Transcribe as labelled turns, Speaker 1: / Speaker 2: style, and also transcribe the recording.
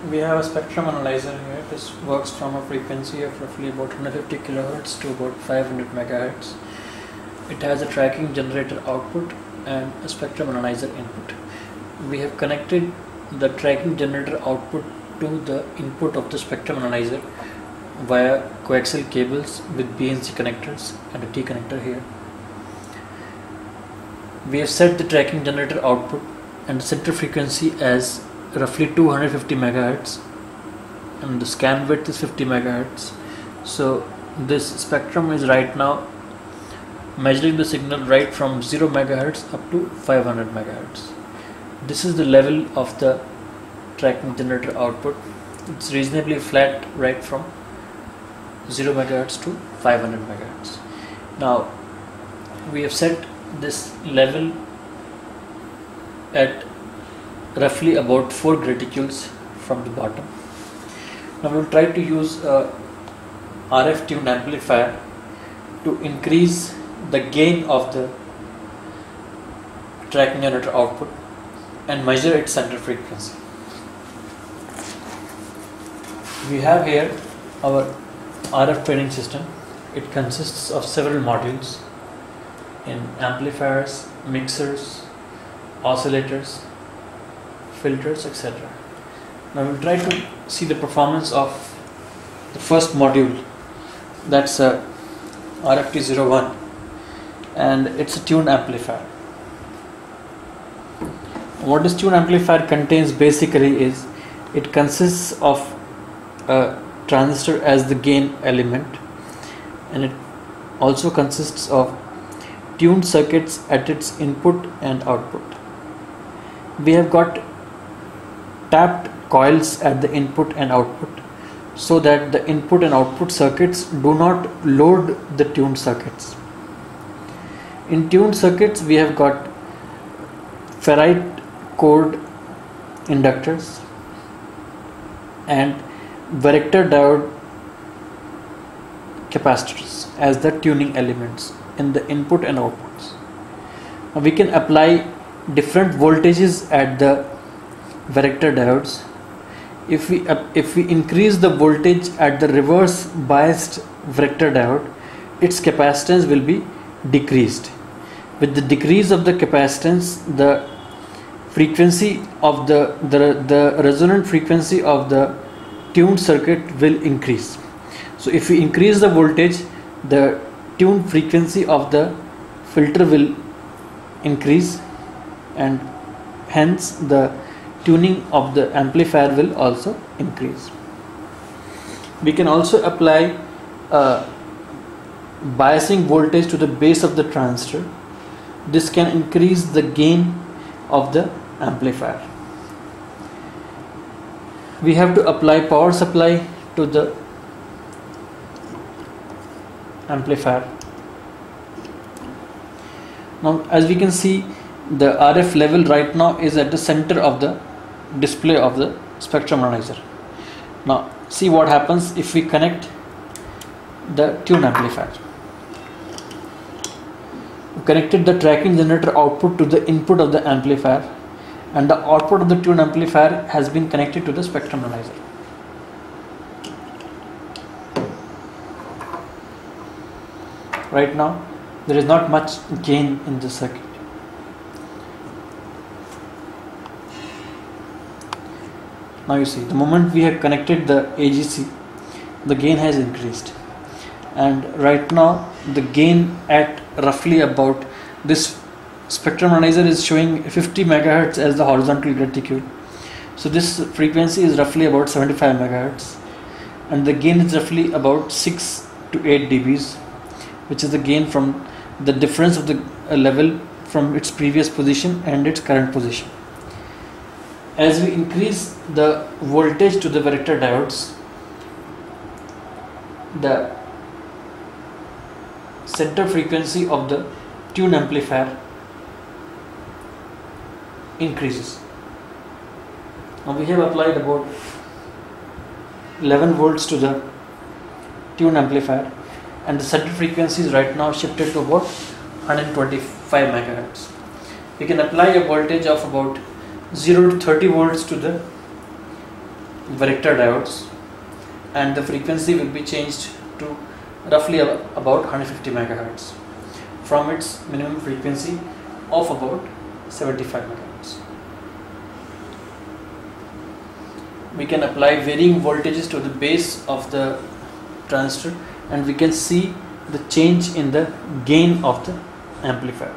Speaker 1: We have a spectrum analyzer here. This works from a frequency of roughly about 150 kHz to about 500 MHz. It has a tracking generator output and a spectrum analyzer input. We have connected the tracking generator output to the input of the spectrum analyzer via coaxial cables with BNC connectors and a T connector here. We have set the tracking generator output and the center frequency as roughly 250 MHz and the scan width is 50 MHz. So this spectrum is right now measuring the signal right from 0 MHz up to 500 MHz. This is the level of the tracking generator output. It's reasonably flat right from 0 MHz to 500 MHz. Now we have set this level at roughly about 4 graticules from the bottom. Now we will try to use a RF tuned amplifier to increase the gain of the tracking generator output and measure its center frequency. We have here our RF training system. It consists of several modules in amplifiers, mixers, oscillators, filters, etc. Now we'll try to see the performance of the first module, that's a RFT01, and it's a tuned amplifier. What this tuned amplifier contains basically is it consists of a transistor as the gain element, and it also consists of tuned circuits at its input and output. We have got tapped coils at the input and output so that the input and output circuits do not load the tuned circuits. In tuned circuits we have got ferrite cored inductors and varactor diode capacitors as the tuning elements in the input and outputs. Now we can apply different voltages at the varactor diodes. If we increase the voltage at the reverse biased varactor diode, its capacitance will be decreased. With the decrease of the capacitance, the frequency of the resonant frequency of the tuned circuit will increase. So if we increase the voltage, the tuned frequency of the filter will increase, and hence the tuning of the amplifier will also increase. We can also apply biasing voltage to the base of the transistor. This can increase the gain of the amplifier. We have to apply power supply to the amplifier. Now as we can see, the RF level right now is at the center of the display of the spectrum analyzer. Now see what happens if we connect the tune amplifier. We connected the tracking generator output to the input of the amplifier, and the output of the tune amplifier has been connected to the spectrum analyzer. Right now there is not much gain in the circuit. Now you see, the moment we have connected the AGC, the gain has increased, and right now the gain at roughly about, this spectrum analyzer is showing 50 MHz as the horizontal reticule. So this frequency is roughly about 75 MHz, and the gain is roughly about 6 to 8 dBs, which is the gain from the difference of the level from its previous position and its current position. As we increase the voltage to the varactor diodes, the center frequency of the tune amplifier increases. Now we have applied about 11 volts to the tune amplifier, and the center frequency is right now shifted to about 125 MHz. We can apply a voltage of about 0 to 30 volts to the varactor diodes, and the frequency will be changed to roughly about 150 megahertz from its minimum frequency of about 75 megahertz. We can apply varying voltages to the base of the transistor, and we can see the change in the gain of the amplifier.